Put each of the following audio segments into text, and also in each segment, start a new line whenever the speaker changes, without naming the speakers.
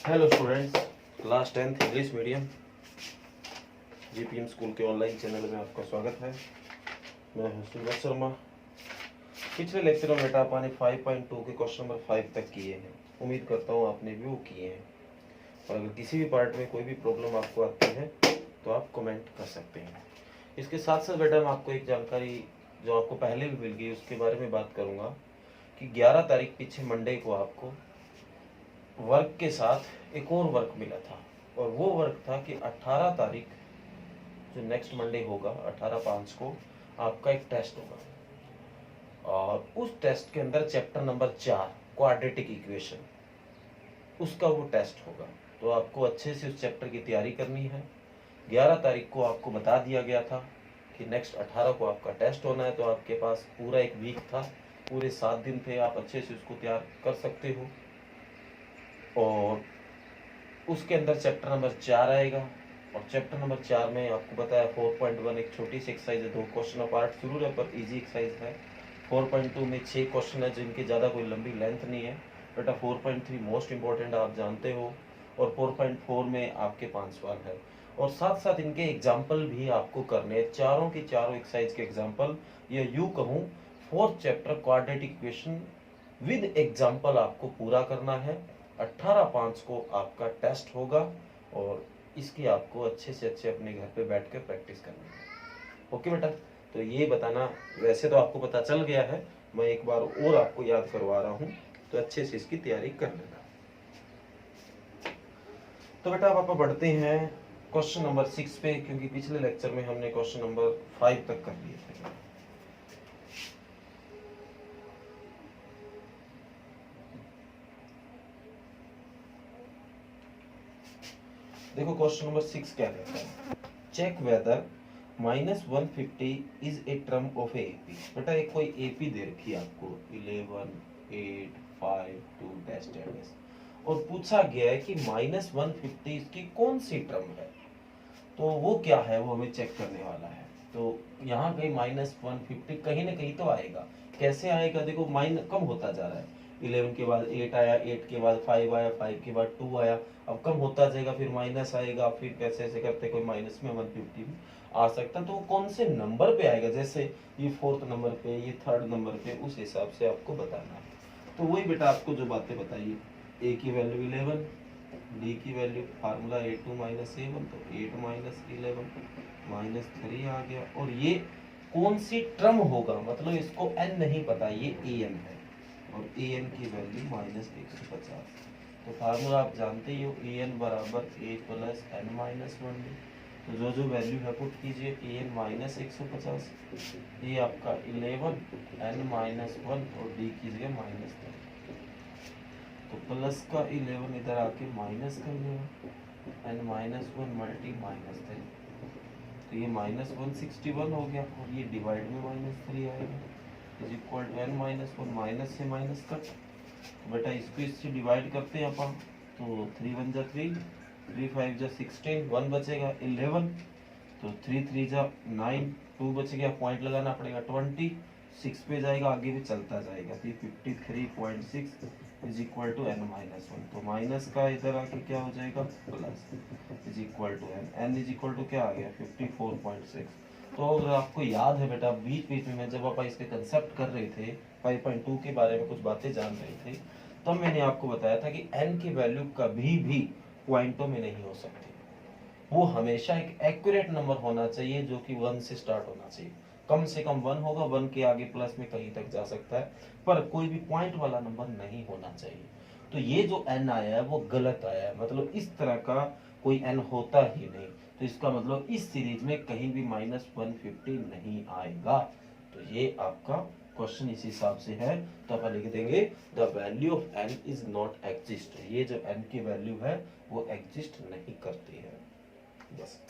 Hello students, class 10th English medium GPM school के online channel में आपका स्वागत है। मैं हूं सूरज शर्मा। पिछले लेक्चर में बेटा आपने 5.2 के क्वेश्चन नंबर 5 तक किए हैं। उम्मीद करता हूं आपने भी वो किए हैं, और अगर किसी भी पार्ट में कोई भी प्रॉब्लम आपको आती है तो आप कमेंट कर सकते हैं। इसके साथ साथ बेटा मैं आपको एक जानकारी जो आपको पहले भी मिल गई उसके बारे में बात करूँगा कि 11 तारीख पीछे मंडे को आपको वर्क के साथ एक और वर्क मिला था, और वो वर्क था कि 18 तारीख जो नेक्स्ट मंडे होगा 18/5 को आपका एक टेस्ट होगा, और उस टेस्ट के अंदर चैप्टर नंबर 4 क्वाड्रेटिक इक्वेशन उसका वो टेस्ट होगा। तो आपको अच्छे से उस चैप्टर की तैयारी करनी है। 11 तारीख को आपको बता दिया गया था कि नेक्स्ट 18 को आपका टेस्ट होना है, तो आपके पास पूरा एक वीक था, पूरे 7 दिन थे, आप अच्छे से उसको तैयार कर सकते हो। और उसके अंदर चैप्टर नंबर 4 आएगा, और चैप्टर नंबर 4 में आपको बताया 4.1 एक छोटी सी एक्सरसाइज है, 2 क्वेश्चन अपार्ट जरूर है पर इजी एक्सरसाइज है। 4.2 में 6 क्वेश्चन है जिनकी ज़्यादा कोई लंबी लेंथ नहीं है बेटा। 4.3 मोस्ट इंपॉर्टेंट आप जानते हो, और 4.4 में आपके 5 सवाल है, और साथ साथ इनके एग्जाम्पल भी आपको करने हैं। चारों की चारों एक्सरसाइज के एग्जाम्पल, या यूँ कहूँ 4th chapter quadratic equation with example आपको पूरा करना है। 18/5 को आपका टेस्ट होगा, और इसकी आपको अच्छे से अच्छे अपने घर पे बैठ कर प्रैक्टिस करनी है। ओके बेटा, तो ये बताना वैसे तो आपको पता चल गया है, मैं एक बार और आपको याद करवा रहा हूँ, तो अच्छे से इसकी तैयारी कर लेना। तो बेटा अब आप बढ़ते हैं क्वेश्चन नंबर 6 पे, क्योंकि पिछले लेक्चर में हमने क्वेश्चन नंबर 5 तक कर लिए थे। देखो क्वेश्चन नंबर 6 क्या कहता है, check whether -150 is a term of a AP. बेटा एक कोई एपी दे रखी है आपको 11, 8, 5, 2 डैश डैश, और पूछा गया है कि -150 इसकी कौन सी टर्म है, तो वो क्या है वो हमें चेक करने वाला है। तो यहाँ कहीं -150 कहीं ना कहीं तो आएगा। कैसे आएगा, देखो माइन कम होता जा रहा है। 11 के बाद 8 आया, 8 के बाद 5 आया, 5 के बाद 2 आया, अब कम होता जाएगा, फिर माइनस आएगा, फिर कैसे ऐसे करते कोई माइनस में 150 भी आ सकता है। तो वो कौन से नंबर पे आएगा, जैसे ये 4th नंबर पे, ये 3rd नंबर पे, उस हिसाब से आपको बताना है। तो वही बेटा आपको जो बातें बताइए, ए की वैल्यू 11, डी की वैल्यू फार्मूला a2 - a1, तो 8 - 11 -3 आ गया। और ये कौन सी टर्म होगा, मतलब इसको n नहीं पता, ये an है, और an की वैल्यू -150। तो फार्मूला आप जानते ही हो, an बराबर a + n - 1d। तो जो जो वैल्यू है पुट कीजिए, an -150, ये आपका 11, n - 1, और d की जगह -3। तो प्लस का 11 इधर आके माइनस कर देगा, n - 1 मल्टी -3, तो ये -161 हो गया, और ये डिवाइड में -3 आएगा, is equal to n - 1 minus से माइनस कट। बेटा इसको इससे डिवाइड करते हैं अपन, तो 3 × 1 = 3, 3 × 5 = 16, 1 बचेगा 11, तो 3 × 3 = 9, 2 बच गया, पॉइंट लगाना पड़ेगा 20, 6 पे जाएगा, आगे भी चलता जाएगा, तो 53.6 इज इक्वल टू n - 1। तो माइनस का इधर आके क्या हो जाएगा, plus, is equal to n is equal to क्या आ गया 54.6। तो अगर आपको याद है बेटा, बीच बीच में मैं जब आप इसके कंसेप्ट कर रहे थे, 5.2 के बारे में कुछ बातें जान रहे थे, तब मैंने आपको बताया था कि n की वैल्यू कभी भी पॉइंटों में नहीं हो सकती, वो हमेशा एक एक्यूरेट नंबर होना चाहिए जो कि 1 से स्टार्ट होना चाहिए। कम से कम 1 होगा, 1 के आगे प्लस में कहीं तक जा सकता है, पर कोई भी पॉइंट वाला नंबर नहीं होना चाहिए। तो ये जो n आया है वो गलत आया है, मतलब इस तरह का कोई n होता ही नहीं। तो इसका मतलब इस सीरीज में कहीं भी -150 नहीं आएगा। तो ये आपका क्वेश्चन इस हिसाब से है। तो अपन लिख देंगे the value of n is not exist. ये जो n की वैल्यू है वो एग्जिस्ट नहीं करती है, बस।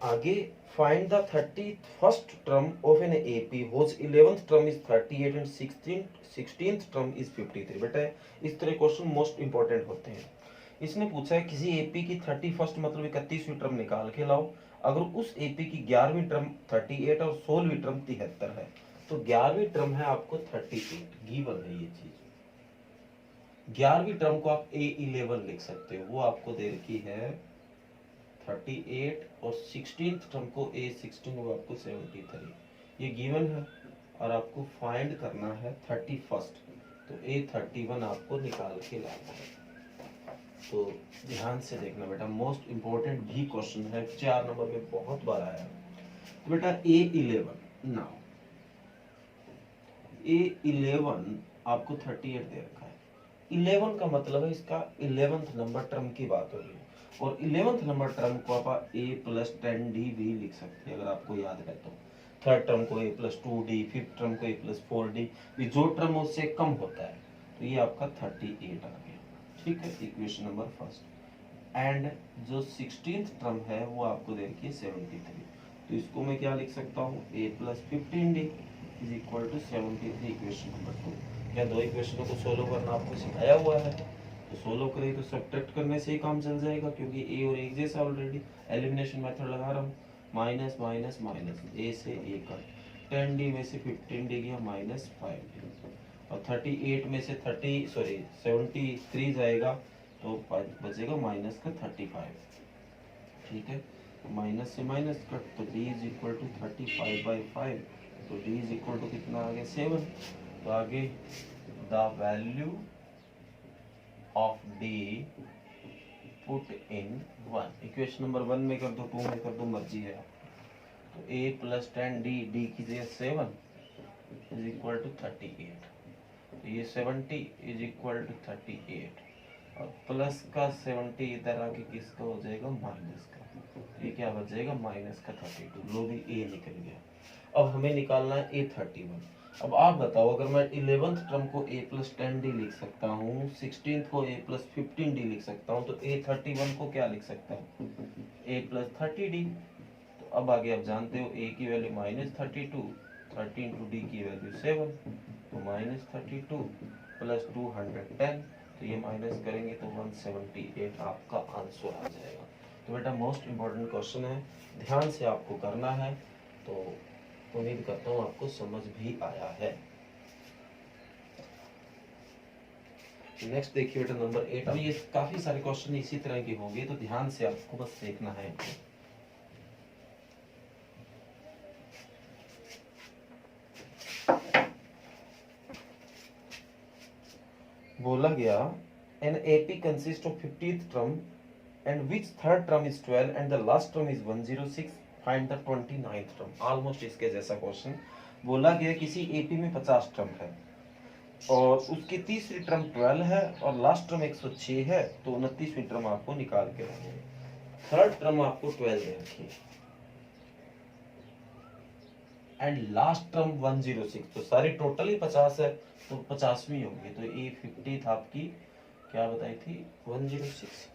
आगे find the 31st term of an AP whose 11th term is 38 and 16th term is 53। बेटा इस तरह क्वेश्चन मोस्ट इंपॉर्टेंट होते हैं। इसने पूछा है किसी एपी की 31st मतलब 31वीं टर्म निकाल के लाओ। अगर उस एपी की 11वीं टर्म 38 और 16वीं टर्म 73 है, तो 11वीं टर्म है आपको 38, गिवन है ये चीज। 11वीं टर्म को आप A11 लिख सकते हो, वो आपको दे रखी है 38, और 16th टर्म को A16, वो आपको 73, ये गिवन है। और आपको फाइंड करना है 31st, तो A31 आपको निकाल के लाना है। तो ध्यान से देखना बेटा, मोस्ट इंपोर्टेंट भी क्वेश्चन है, 4 नंबर में बहुत बार आया। तो बेटा A11 नाउ, A11 आपको 38 दे रखा है। 11 का मतलब है इसका 11th नंबर टर्म की बात हो रही है, और 11th नंबर टर्म को आप A+10D भी लिख सकते हैं अगर आपको याद है तो। थर्ड टर्म को A+2D, फिफ्थ टर्म को A+4D, जो टर्म उससे कम होता है, तो ये आपका 38 आ गया। ठीक है, इक्वेशन नंबर फर्स्ट। एंड जो 16th टर्म है वो आपको दे रखी है 73, तो इसको मैं क्या लिख सकता हूँ, A+15D is equal to 73, equation number 2। या दो इक्वेशनों को सोल्व करना आपको सिखाया हुआ है, तो सोल्व करें तो सब्ट्रैक्ट करने से ही काम चल जाएगा, क्योंकि ए और एक जैसा ऑलरेडी। एलिमिनेशन मेथड लगा रहा हूँ, माइनस माइनस माइनस, ए से ए कट, 10D में से 15D गया -5D, और 38 में से 73 जाएगा, तो बचेगा माइनस का 35। ठीक है, माइनस से माइनस कट, तो d इज इक्वल टू 35/5, तो d इज इक्वल टू कितना आ गया 7। तो आगे the value of d put in 1, equation number 1 में कर दो, 2 में कर दो, मर्जी है आपकी। तो A+10D, d की जगह 7 इज इक्वल टू 38, तो ये 70 इज इक्वल टू 38, और प्लस का 70 इधर आके किसका हो जाएगा, माइनस का, ये क्या बचेगा माइनस का 32। लो भी ए निकल गया। अब हमें निकालना है A31। अब आप बताओ, अगर मैं 11th टर्म को A+10D लिख सकता हूँ, 16th को A+15D लिख सकता हूँ, तो A31 को क्या लिख सकता हूँ, A+30D। तो अब आगे आप जानते हो A की वैल्यू -32, 30 इंटू D की वैल्यू 7, तो -32 प्लस 210, तो ये माइनस करेंगे तो 178 आपका आंसर आ जाएगा। तो बेटा मोस्ट इम्पोर्टेंट क्वेश्चन है, ध्यान से आपको करना है, तो उम्मीद करता हूँ आपको समझ भी आया है। नेक्स्ट देखिए बेटा नंबर 8। अब ये काफी सारे क्वेश्चन इसी तरह के होंगे, तो ध्यान से आपको बस देखना है। बोला गया an AP consists of 50th term and which third term is 12 and the last term is 106, find the 29th term। Almost इसके जैसा क्वेश्चन बोला गया, किसी एपी में 50 टर्म है और उसकी तीसरी टर्म 12 है और लास्ट टर्म 106 है, तो 29वीं टर्म आपको निकाल के रखनी है। थर्ड टर्म आपको 12 दे रखी है एंड लास्ट टर्म 106, तो सारी टोटल ही 50 है, तो 50वीं होगी, तो ए 50 आपकी क्या बताई थी 106,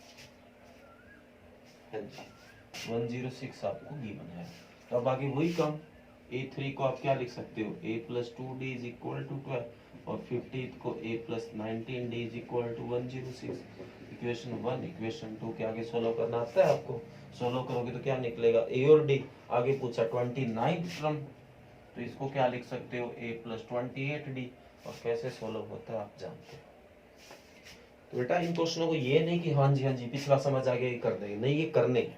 106 आपको गिवन है। तो अब आगे वही काम, A3 को आप क्या लिख सकते हो, A+2D इज इक्वल टू 12, और 50th को A+19D is equal to 106। Equation 1 equation 2 के आगे सोल्व करना आता है आपको, सोल्व करोगे तो क्या निकलेगा A और D। आगे पूछा 29th टर्म, तो इसको क्या लिख सकते हो A+28D, और कैसे सोल्व होता है आप जानते हो। तो बेटा इन क्वेश्चनों को ये नहीं कि हाँ जी पिछला समझ आ गया ये कर देंगे, नहीं, ये करने हैं,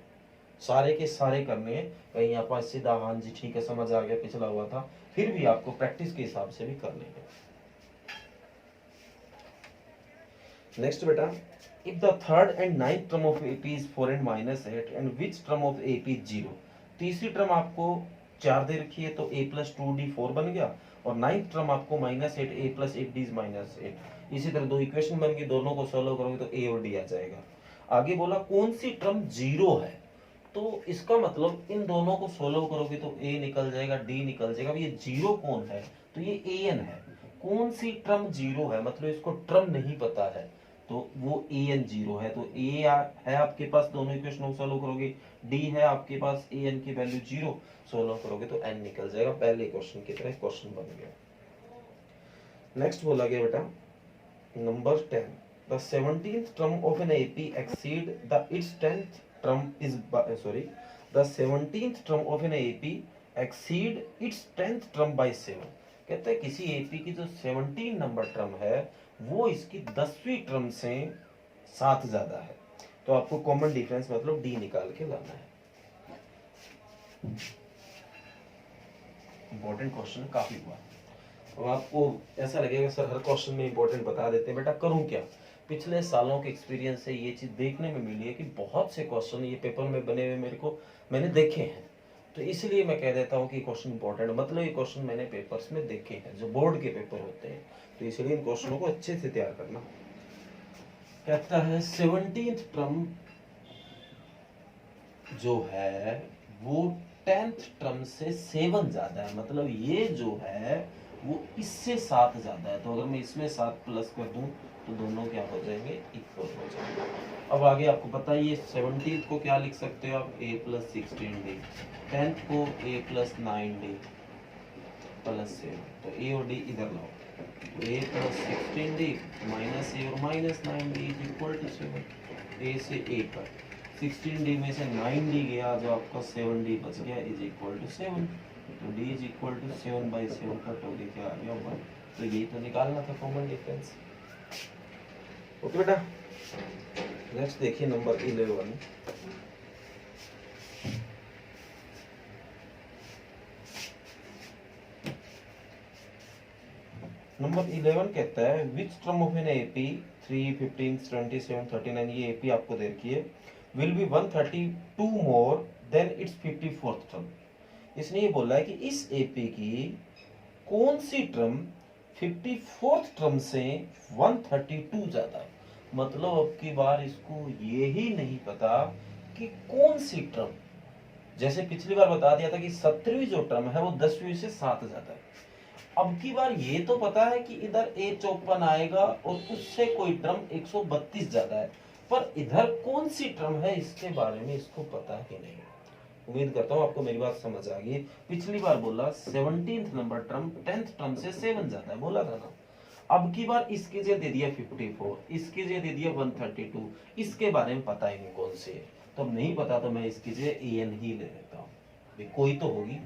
सारे के सारे करने हैं। कहीं आप सीधा हाँ जी ठीक है समझ आ गया पिछला हुआ था, फिर भी आपको प्रैक्टिस के हिसाब से भी करने हैं। नेक्स्ट बेटा, if the third and ninth term of AP is 4 and -8 and which term of AP is 0। तीसरी टर्म आपको 4 दे रखी है, तो A+2D 4 बन गया, और नाइन्थ टर्म आपको -8, A+8D इज -8। इसी तरह दो इक्वेशन बन गई, दोनों को सोल्व करोगे तो A और D आ जाएगा। आगे बोला कौन सी टर्म 0 है, तो इसका मतलब इन दोनों को सोल्व करोगे तो A निकल जाएगा, D निकल जाएगा। ये 0 कौन है, तो ये AN है। कौन सी टर्म 0 है, मतलब इसको टर्म नहीं पता है, तो वो AN 0 है। तो A है आपके पास, दोनों इक्वेशन को सोल्व करोगे, D है आपके पास, AN की वैल्यू 0, सोल्व करोगे तो N निकल जाएगा। पहले क्वेश्चन की तरह क्वेश्चन बन गया। नेक्स्ट बोला गया बेटा number 10, the 17th term of an AP exceed the its 10th term is the 17th term of an AP exceed its 10th term by 7। कहते हैं किसी एपी की जो 17 नंबर टर्म है वो इसकी 10वीं टर्म से 7 ज्यादा है। तो आपको कॉमन डिफरेंस मतलब डी निकाल के लाना है। इंपॉर्टेंट क्वेश्चन काफी हुआ। अब आपको ऐसा लगेगा सर हर क्वेश्चन में इंपॉर्टेंट बता देते हैं, बेटा करूं क्या? पिछले सालों के एक्सपीरियंस से ये चीज देखने में मिली है कि बहुत से क्वेश्चन ये पेपर में बने हुए मैंने देखे हैं, तो इसलिए मैं कह देता हूँ कि क्वेश्चन इंपॉर्टेंट, मतलब ये क्वेश्चन मैंने पेपर्स में देखे हैं जो बोर्ड के पेपर होते हैं, तो इसलिए इन क्वेश्चनों को अच्छे से तैयार करना। कहता है 17th टर्म जो है वो 10th टर्म से 7 ज्यादा है, मतलब ये जो है वो इससे 7 ज्यादा है। तो अगर मैं इसमें 7 प्लस कर दूं तो दोनों क्या हो जाएंगे, इक्वल हो जाएंगे। अब आगे आपको पता है ये 17th को क्या लिख सकते हो आप, a प्लस 16d, 10th को a प्लस 9d प्लस 7। तो a और d इधर लाओ, तो a plus 16d minus a और minus 9d is equal to 7। a से a पर 16d में से 9d गया, जो आपका 7d बच गया इज इक्वल टू 7। तो d इज इक्वल टू 7/7 कट हो गया, क्या आ गया 1। तो यही तो निकालना था कॉमन डिफरेंस। ओके बेटा, नेक्स्ट देखिए नंबर 11। नंबर 11 कहता है which term of an AP 3, 15, 27, 39, ये एपी आपको दे रखी है, will be 132 more than it's 54th term. इसने ये बोला है कि इस एपी की कौन सी टर्म 54th टर्म से 132 ज्यादा है। मतलब अब की बार इसको ये ही नहीं पता कि कौन सी टर्म, जैसे पिछली बार बता दिया था कि 17वीं जो टर्म है वो 10वीं से 7 ज्यादा है। अब की बार ये तो पता है कि इधर A54 आएगा और उससे कोई टर्म 132 ज्यादा है, पर इधर कौन सी टर्म है इसके बारे में इसको पता ही नहीं। उम्मीद करता हूँ आपको मेरी बात समझ आ गई। पिछली बार बोला 17th number term 10th term से 7 ज्यादा है, बोला था ना। अब की बार इसके जगह दे दिया 54, इसके जगह दे दिया 132, इसके बारे में पता ही नहीं कौन सी है। तो अब नहीं पता तो मैं इसकी जगह an ही ले लेता हूँ, कोई तो होगी,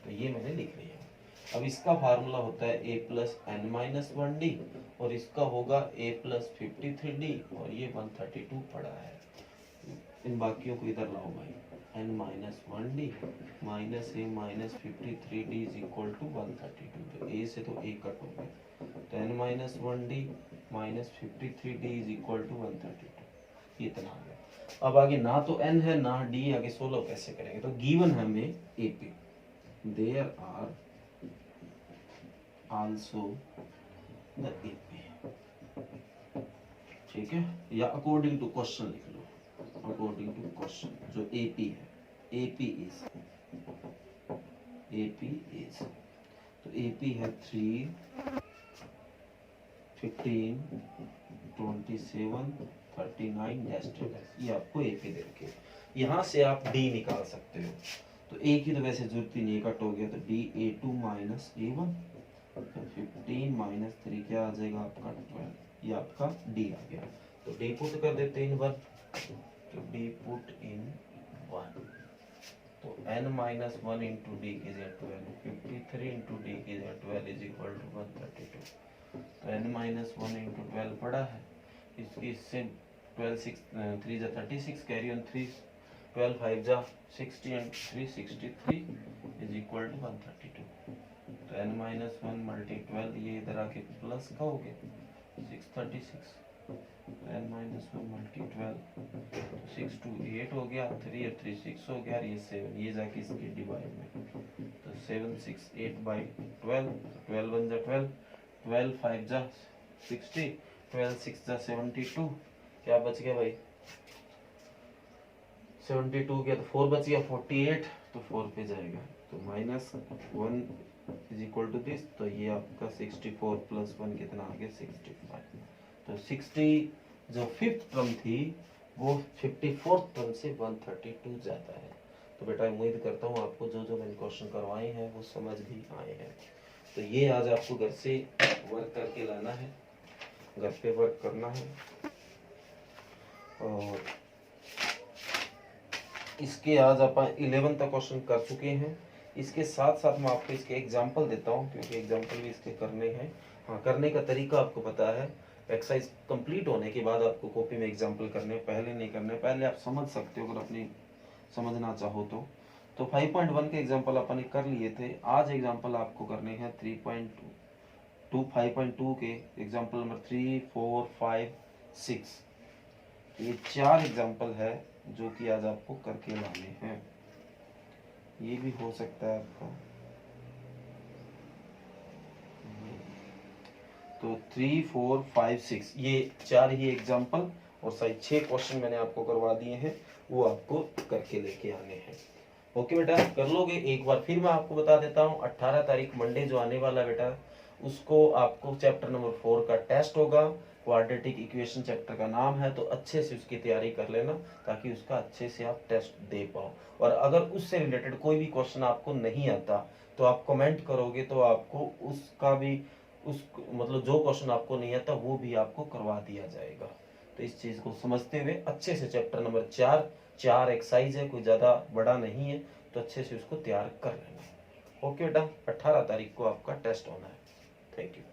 तो ये मैंने लिख लिया। अब इसका फार्मूला होता है a plus N minus 1d और इसका होगा a प्लस 53d और ये 132 पड़ा है। इन बाकियों को इधर लाओ भाई, n minus 1d minus a minus 53d is equal to 132। तो a से तो a कट हो गया, तो n minus 1d minus 53d is equal to 132, ये इतना आ गया। अब आगे ना तो n है ना d, आगे सोल्व कैसे करेंगे? तो गिवन है हमें AP, there are also the AP, ठीक है, या अकॉर्डिंग टू क्वेश्चन लिख लो, अकॉर्डिंग टू क्वेश्चन जो AP है, AP is तो AP है 3, 15, 27, 39 डैश, ये आपको AP दे रखे। यहाँ से आप D निकाल सकते हो, तो A की तो वैसे जरूरत ही नहीं, कट हो गया, तो D A2 माइनस A1, तो 15 माइनस 3 क्या आ जाएगा आपका 12, ये आपका D आ गया। तो D पुट कर देते हैं इन 1, तो D पुट इन 1, तो n minus 1 into d is 12, 53 into d is 12 is equal to 132। तो n माइनस 1 इंटू 12 पड़ा है, इससे 12 6 3 जा 36, कैरी ऑन 3, 12 5 जा 60 एंड 3 63 इज इक्वल टू 132। तो n माइनस 1 मल्टी 12, ये इधर आके प्लस का हो गया 636, n माइनस 1 मल्टी 12, 6 2 8 हो गया, 3 और 3 6 हो गया, ये 7, ये जाके इसके डिवाइड में, तो 7 6 8 बाई 12, 12 1 जा 12, 12 5 जा 60, 12 6 जा 72, क्या बच गया भाई 72 गया, तो 4 बच गया 48, तो 4 पे जाएगा, तो minus 1 is equal to this, तो ये आपका 64 प्लस 1 कितना आ गया 65। तो 60 जो फिफ्थ टर्म थी वो 54th टर्म से 132 ज्यादा है। तो बेटा उम्मीद करता हूँ आपको जो जो मैंने क्वेश्चन करवाए हैं वो समझ भी आए हैं। तो ये आज आपको घर से वर्क करके लाना है, घर पे वर्क करना है। और इसके आज आप 11 तक क्वेश्चन कर चुके हैं। इसके साथ साथ मैं आपको इसके एग्जाम्पल देता हूँ, क्योंकि एग्जाम्पल भी इसके करने हैं। हाँ, करने का तरीका आपको पता है। एक्सरसाइज कंप्लीट होने के बाद आपको कॉपी में एग्जाम्पल करने, पहले नहीं करने। पहले आप समझ सकते हो अगर अपनी समझना चाहो तो 5.1 के एग्जाम्पल अपन कर लिए थे। आज एग्जाम्पल आपको करने हैं 3.2 5.2 के एग्जाम्पल नंबर 3, 4, 5, 6। ये 4 एग्जाम्पल है जो कि आज आपको करके लाने हैं। ये भी हो सकता है आपका, तो 3, 4, 5, 6 ये 4 ही एग्जाम्पल और शायद 6 क्वेश्चन मैंने आपको करवा दिए हैं, वो आपको करके लेके आने हैं। ओके बेटा, कर लोगे? एक बार फिर मैं आपको बता देता हूँ, 18 तारीख मंडे जो आने वाला बेटा, उसको आपको चैप्टर नंबर 4 का टेस्ट होगा। क्वाड्रेटिक इक्वेशन चैप्टर का नाम है, तो अच्छे से उसकी तैयारी कर लेना ताकि उसका अच्छे से आप टेस्ट दे पाओ। और अगर उससे रिलेटेड कोई भी क्वेश्चन आपको नहीं आता तो आप कमेंट करोगे, तो आपको उसका भी उस मतलब जो क्वेश्चन आपको नहीं आता वो भी आपको करवा दिया जाएगा। तो इस चीज को समझते हुए अच्छे से चैप्टर नंबर 4 एक्सरसाइज है, कोई ज्यादा बड़ा नहीं है, तो अच्छे से उसको तैयार कर लेना। ओके बेटा, 18 तारीख को आपका टेस्ट होना है। Thank you.